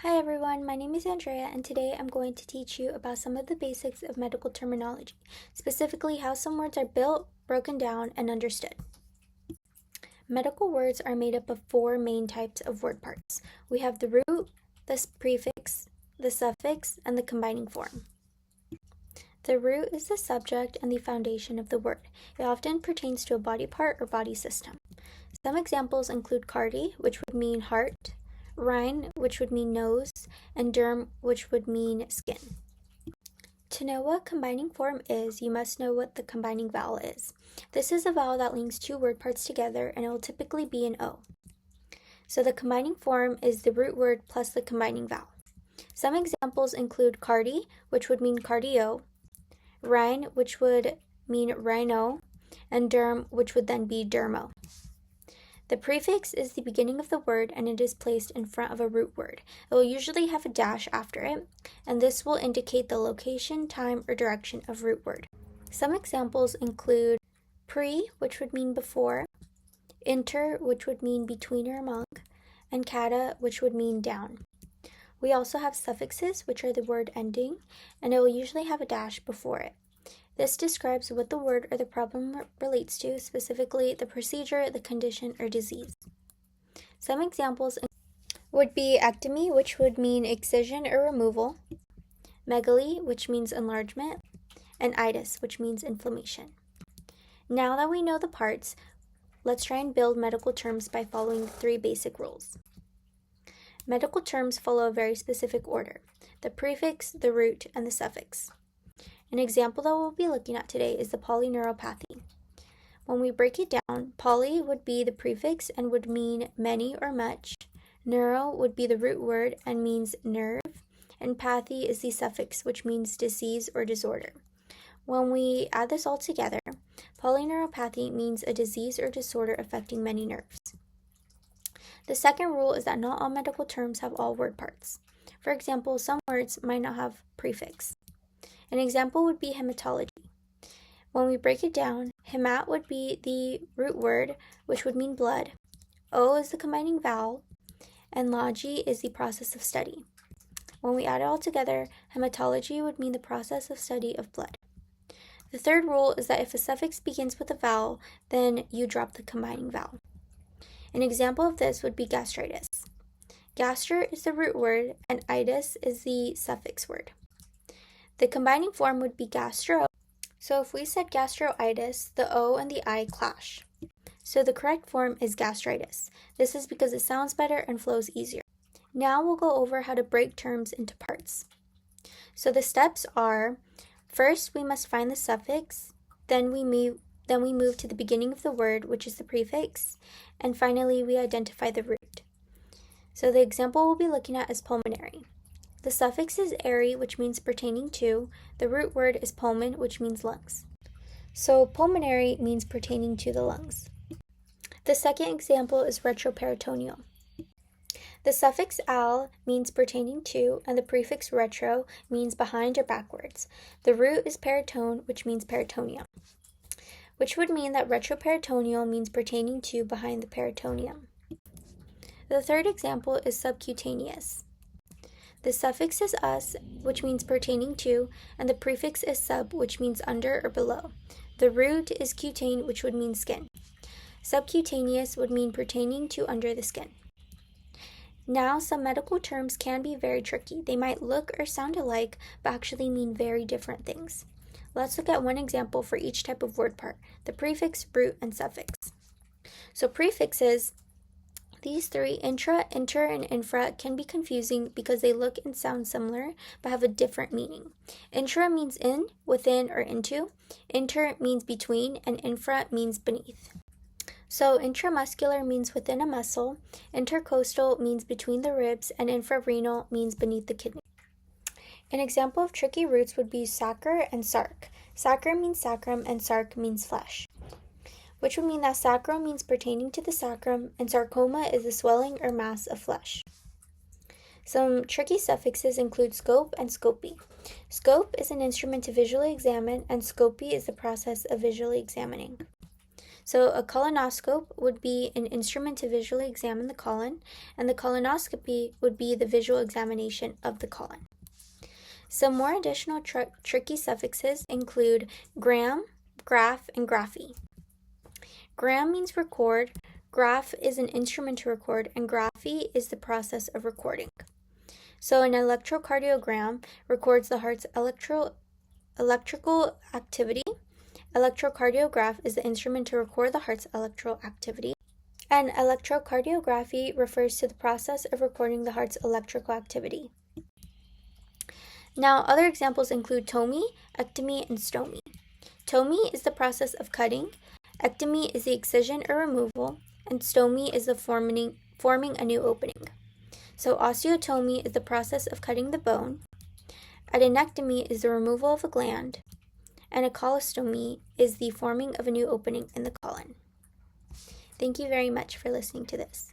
Hi everyone, my name is Andrea and today I'm going to teach you about some of the basics of medical terminology, specifically how some words are built, broken down, and understood. Medical words are made up of four main types of word parts. We have the root, the prefix, the suffix, and the combining form. The root is the subject and the foundation of the word. It often pertains to a body part or body system. Some examples include cardi, which would mean heart, rein, which would mean nose, and derm, which would mean skin. To know what combining form is, you must know what the combining vowel is. This is a vowel that links two word parts together, and it will typically be an O. So the combining form is the root word plus the combining vowel. Some examples include cardi, which would mean cardio, rein, which would mean rhino, and derm, which would then be dermo. The prefix is the beginning of the word and it is placed in front of a root word. It will usually have a dash after it, and this will indicate the location, time, or direction of root word. Some examples include pre, which would mean before, inter, which would mean between or among, and cata, which would mean down. We also have suffixes, which are the word ending, and it will usually have a dash before it. This describes what the word or the problem relates to, specifically the procedure, the condition, or disease. Some examples would be ectomy, which would mean excision or removal, megaly, which means enlargement, and itis, which means inflammation. Now that we know the parts, let's try and build medical terms by following three basic rules. Medical terms follow a very specific order: the prefix, the root, and the suffix. An example that we'll be looking at today is the polyneuropathy. When we break it down, poly would be the prefix and would mean many or much, neuro would be the root word and means nerve, and pathy is the suffix, which means disease or disorder. When we add this all together, polyneuropathy means a disease or disorder affecting many nerves. The second rule is that not all medical terms have all word parts. For example, some words might not have prefix. An example would be hematology. When we break it down, hemat would be the root word, which would mean blood. O is the combining vowel, and logy is the process of study. When we add it all together, hematology would mean the process of study of blood. The third rule is that if a suffix begins with a vowel, then you drop the combining vowel. An example of this would be gastritis. Gastr is the root word, and itis is the suffix word. The combining form would be gastro. So if we said gastroitis, the O and the I clash. So the correct form is gastritis. This is because it sounds better and flows easier. Now we'll go over how to break terms into parts. So the steps are, first we must find the suffix, then we move to the beginning of the word, which is the prefix, and finally we identify the root. So the example we'll be looking at is pulmonary. The suffix is "-ary", which means pertaining to. The root word is pulmon, which means lungs. So pulmonary means pertaining to the lungs. The second example is retroperitoneal. The suffix "-al" means pertaining to, and the prefix retro means behind or backwards. The root is peritone, which means peritoneum, which would mean that retroperitoneal means pertaining to behind the peritoneum. The third example is subcutaneous. The suffix is "-us", which means pertaining to, and the prefix is "sub", which means under or below. The root is cutane, which would mean skin. Subcutaneous would mean pertaining to under the skin. Now, some medical terms can be very tricky. They might look or sound alike, but actually mean very different things. Let's look at one example for each type of word part: the prefix, root, and suffix. So prefixes, these three, intra, inter, and infra, can be confusing because they look and sound similar but have a different meaning. Intra means in, within, or into. Inter means between, and infra means beneath. So intramuscular means within a muscle, intercostal means between the ribs, and infrarenal means beneath the kidney. An example of tricky roots would be sacre and sarc. Sacre means sacrum, and sarc means flesh, which would mean that sacrum means pertaining to the sacrum, and sarcoma is the swelling or mass of flesh. Some tricky suffixes include scope and scopy. Scope is an instrument to visually examine, and scopy is the process of visually examining. So a colonoscope would be an instrument to visually examine the colon, and the colonoscopy would be the visual examination of the colon. Some more additional tricky suffixes include gram, graph, and graphy. Gram means record, graph is an instrument to record, and graphy is the process of recording. So an electrocardiogram records the heart's electrical activity. Electrocardiograph is the instrument to record the heart's electrical activity. And electrocardiography refers to the process of recording the heart's electrical activity. Now, other examples include tomy, ectomy, and stomy. Tomy is the process of cutting, ectomy is the excision or removal, and stomy is the forming a new opening. So osteotomy is the process of cutting the bone, adenectomy is the removal of a gland, and a colostomy is the forming of a new opening in the colon. Thank you very much for listening to this.